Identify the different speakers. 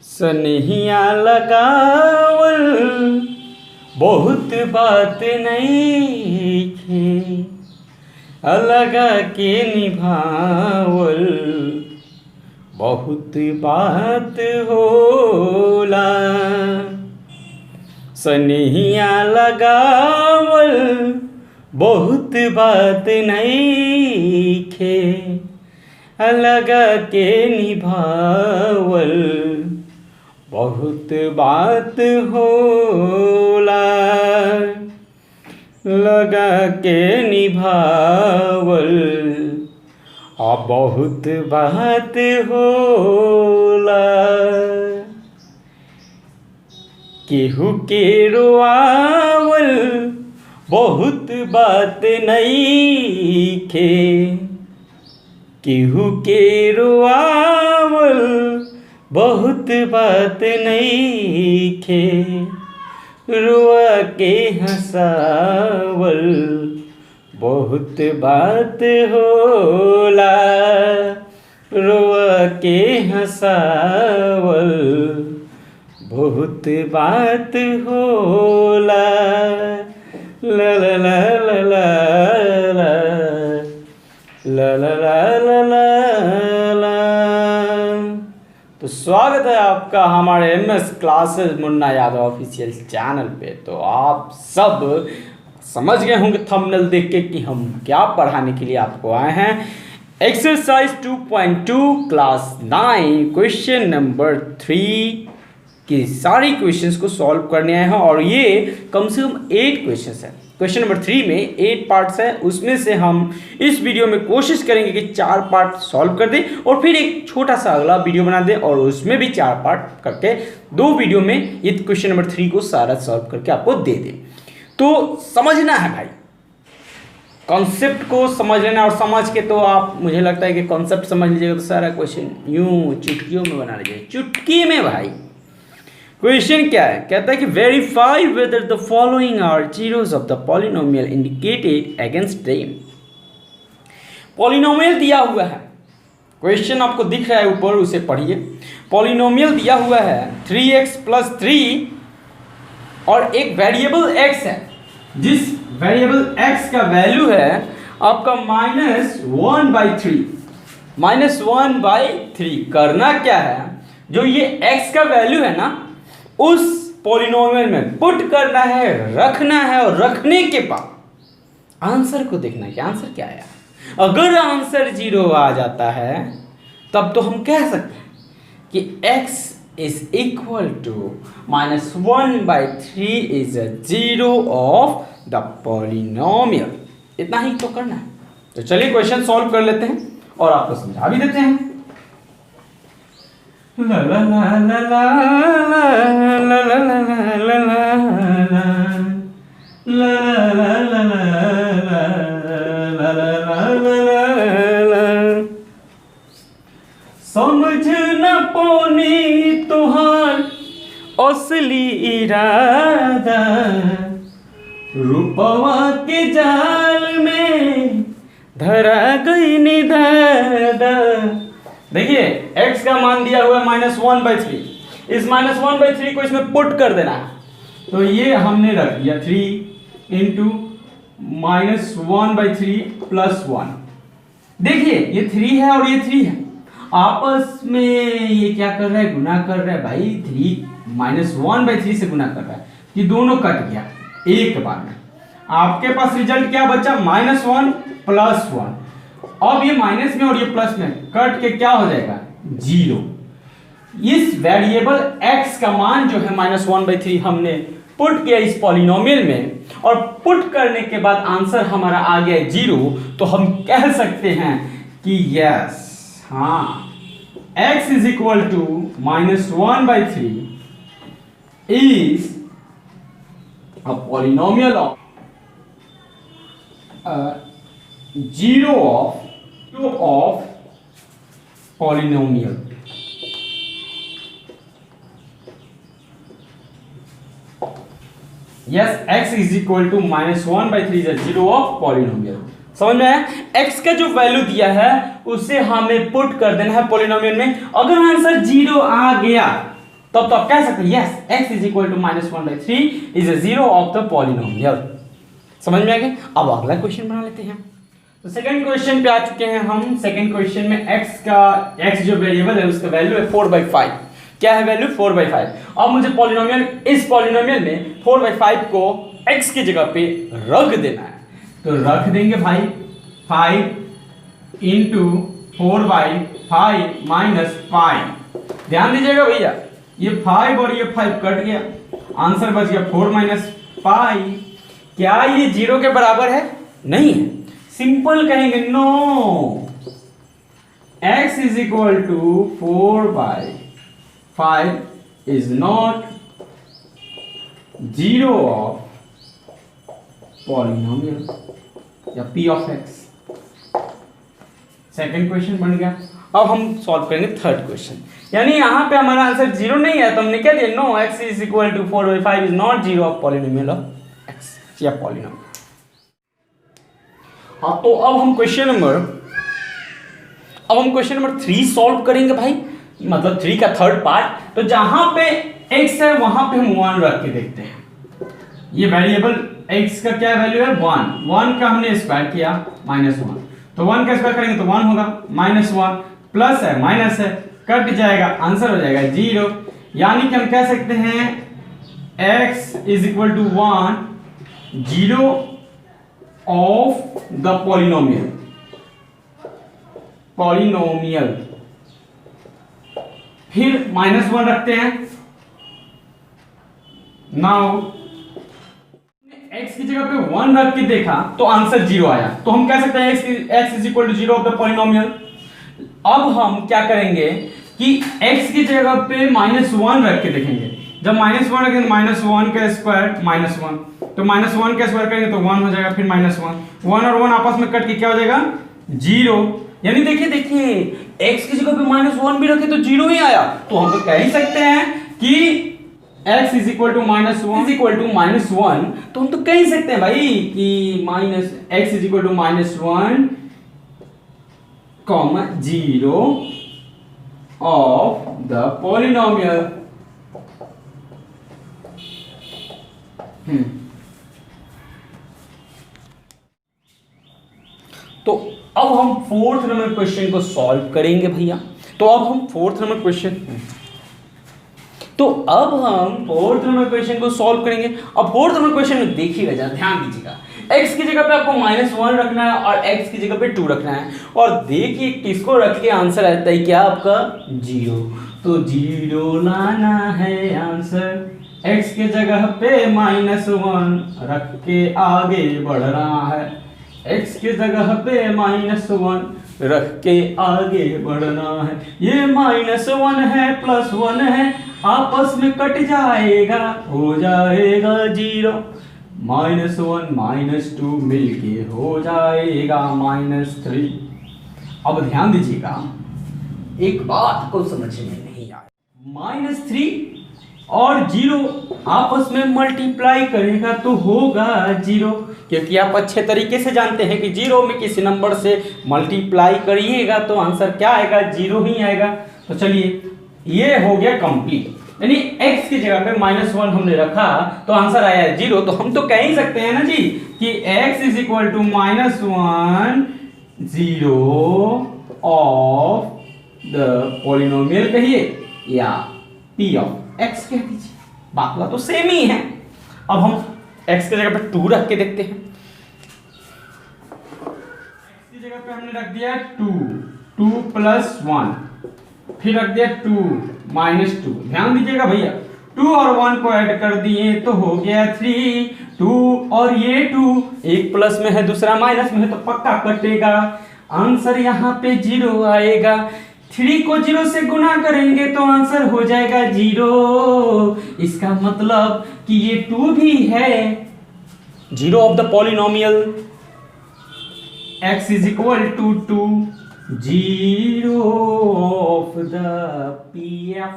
Speaker 1: सनहिया लगावल बहुत बात नइखे, अलगा के निभावल बहुत बात होला। सनहिया लगावल बहुत बात नइखे, अलगा के निभावल बहुत बात होला। लगा के निभावल बहुत बात होला। केहू के रोआवल बहुत बात नइखे, केहू के रोआवल बहुत बात नइखे, रुआ के हंसावल बहुत बात होला। रुआ के हंसावल बहुत बात होला। ला ला ला ला ला ला ला ला ला ला। तो स्वागत है आपका हमारे MS classes Munna Yadav official channel पे। तो आप सब समझ गए होंगे थंबनेल देख के कि हम क्या पढ़ाने के लिए आपको आए हैं। एक्सरसाइज 2.2 क्लास 9 क्वेश्चन नंबर 3 की सारी क्वेश्चंस को सॉल्व करने आए हैं और ये कम से कम 8 क्वेश्चंस हैं। क्वेश्चन नंबर 3 में 8 पार्ट्स हैं, उसमें से हम इस वीडियो में कोशिश करेंगे कि 4 पार्ट सॉल्व कर दें और फिर एक छोटा सा अगला वीडियो बना दें और उसमें भी 4 पार्ट करके 2 वीडियो में ये क्वेश्चन नंबर 3 को सारा सॉल्व करके आपको दे दें। तो समझना है भाई, कॉन्सेप्ट को समझ लेना। और समझ के तो आप, मुझे लगता है कि कॉन्सेप्ट समझ लीजिएगा तो सारा क्वेश्चन यूं चुटकियों में बना लीजिए, चुटकी में भाई। क्वेश्चन क्या है, कहता है कि verify whether the following are zeros of the polynomial indicated against them. Polynomial दिया हुआ है, क्वेश्चन आपको दिख रहा है ऊपर, उसे पढ़िए। पॉलिनोमियल दिया हुआ है 3x + 3 और एक वेरिएबल x है, जिस वेरिएबल x का वैल्यू है आपका -1/3। -1/3 करना क्या है, जो ये x का वैल्यू है ना उस पॉलिनोमियल में पुट करना है, रखना है और रखने के बाद आंसर को देखना है कि आंसर क्या आया। अगर आंसर 0 आ जाता है तब तो हम कह सकते हैं कि x = -1/3 is a 0 of the polynomial. इतना ही तो करना है। तो चलिए क्वेश्चन सॉल्व कर लेते हैं और आपको समझा भी देते हैं। ला ला ला ला ला ला ला ला ला ला। समझ न पौनी तुहार असली इरादा, रूपवा के जाल में धरा गई निधादा। देखिए x का मान दिया हुआ है -1/3, इस -1/3 को इसमें पुट कर देना है। तो ये हमने रख दिया 3 × -1/3 + 1। देखिए ये 3 है और ये 3 है, आपस में ये क्या कर रहा है, गुना कर रहा है भाई। 3 -1/3 से गुना कर रहा है, ये दोनों कट गया एक बार में। आपके पास रिजल्ट क्या बचा, -1 + 1। अब ये माइनस में और ये प्लस में कट के क्या हो जाएगा, 0। इस वेरिएबल x का मान जो है -1/3 हमने पुट किया इस पॉलिनोमियल में, और पुट करने के बाद आंसर हमारा आ गया 0। तो हम कह सकते हैं कि यस, हाँ, x = -1/3 is a polynomial of 0 of polynomial। Yes, x = -1/3 is a 0 of polynomial। समझ में आया? x का जो वैल्यू दिया है उसे हमें पुट कर देना है पॉलिनोमियल में। अगर आंसर 0 आ गया तब तो आप कह सकते हैं yes x is equal to -1/3 is a zero of the polynomial. समझ में आ गया? अब अगला क्वेश्चन बना लेते हैं। तो सेकंड क्वेश्चन पे आ चुके हैं हम। सेकंड क्वेश्चन में x जो वेरिएबल है उसका वैल्यू है 4/5। क्या है वैल्यू? 4/5। अब मुझे पॉलिनोमियल, इस पॉलिनोमियल में 4/5 को x की जगह पे रख देना है। तो रख देंगे भाई 5 इंटू 4/5 माइनस 5। ध्यान दीजिएगा भैया, ये 5 और ये 5 कट गया, आंसर बच गया 4 माइनस 5। क्या ये 0 के बराबर है? नहीं है। सिंपल कहेंगे no, x is equal to 4/5 is not zero of polynomial या p of x। Second question बन गया। अब हम सॉल्व करेंगे थर्ड क्वेश्चन। यानी यहां पे हमारा आंसर 0 नहीं है तो हमने क्या दिया? No, x is equal to 4/5 is not zero of polynomial of x या पॉलिनोमियल। हाँ, तो अब हम क्वेश्चन नंबर 3 सॉल्व करेंगे भाई, मतलब 3 का थर्ड पार्ट। तो जहां पे x है वहां पे हम 1 रख के देखते हैं। ये वेरिएबल x का क्या वैल्यू है? 1 का हमने स्क्वायर किया -1, तो 1 का स्क्वायर करेंगे तो 1 होगा, -1 प्लस है माइनस है, कट जाएगा, आंसर हो जाएगा 0। यानी कि हम कह सकते हैं x is equal to 1 zero of the polynomial. फिर -1 रखते हैं। नाउ x की जगह पे 1 रख के देखा तो आंसर 0 आया, तो हम कह सकते हैं x is equal to 0 of the polynomial. अब हम क्या करेंगे कि x की जगह पे -1 रख के देखेंगे। जब -1 रखेंगे -1 का स्क्वायर -1, तो -1 का स्क्वायर करेंगे तो 1 हो जाएगा, फिर -1 और 1 आपस में कट के क्या हो जाएगा? 0। यानी देखिए x की जगह पे -1 भी रखे तो 0 ही आया। तो हम तो कह ही सकते हैं कि x इज इक्वल टू -1 तो हम तो कह ही सकते हैं भाई कि x is equal to -1, 0 of the polynomial. तो अब हम फोर्थ नंबर क्वेश्चन को सॉल्व करेंगे भैया। तो अब हम फोर्थ नंबर क्वेश्चन को सॉल्व करेंगे। अब फोर्थ नंबर क्वेश्चन में देखिएगा जरा, ध्यान दीजिएगा। x की जगह पे आपको -1 रखना है और x की जगह पे 2 रखना है, और देखिए किसको रख के आंसर आता है क्या आपका? 0। तो 0 लाना है आंसर, x के जगह पे -1 रख के आगे बढ़ना है, x के जगह पे -1 रख के आगे बढ़ना है। ये -1 है +1 है, आपस में कट जाएगा, हो जाएगा 0। -1 -2 मिलके हो जाएगा -3। अब ध्यान दीजिएगा, एक बात को समझ में नहीं आया। -3 और 0 आपस में मल्टीप्लाई करेगा तो होगा 0, क्योंकि आप अच्छे तरीके से जानते हैं कि 0 में किसी नंबर से मल्टीप्लाई करिएगा तो आंसर क्या आएगा? 0 ही आएगा। तो चलिए, ये हो गया कंप्लीट। यानी x की जगह पे -1 हमने रखा तो आंसर आया 0। तो हम तो कह ही सकते हैं ना जी कि x is equal to -1 0 of the polynomial कहिए या p ऑफ x कह दीजिए, बात तो सेम ही है। अब हम x की जगह पे 2 रख के देखते हैं। x की जगह पे हमने रख दिया 2 + 1, फिर रख दिया 2 -2। ध्यान दीजिएगा भैया, 2 और 1 को ऐड कर दिए तो हो गया 3। 2 और ये 2, एक प्लस में है दूसरा माइनस में है तो पक्का कटेगा, आंसर यहाँ पे 0 आएगा। 3 को 0 से गुना करेंगे तो आंसर हो जाएगा 0। इसका मतलब कि ये 2 भी है 0 of the polynomial. x is equal to 2 0 of the pf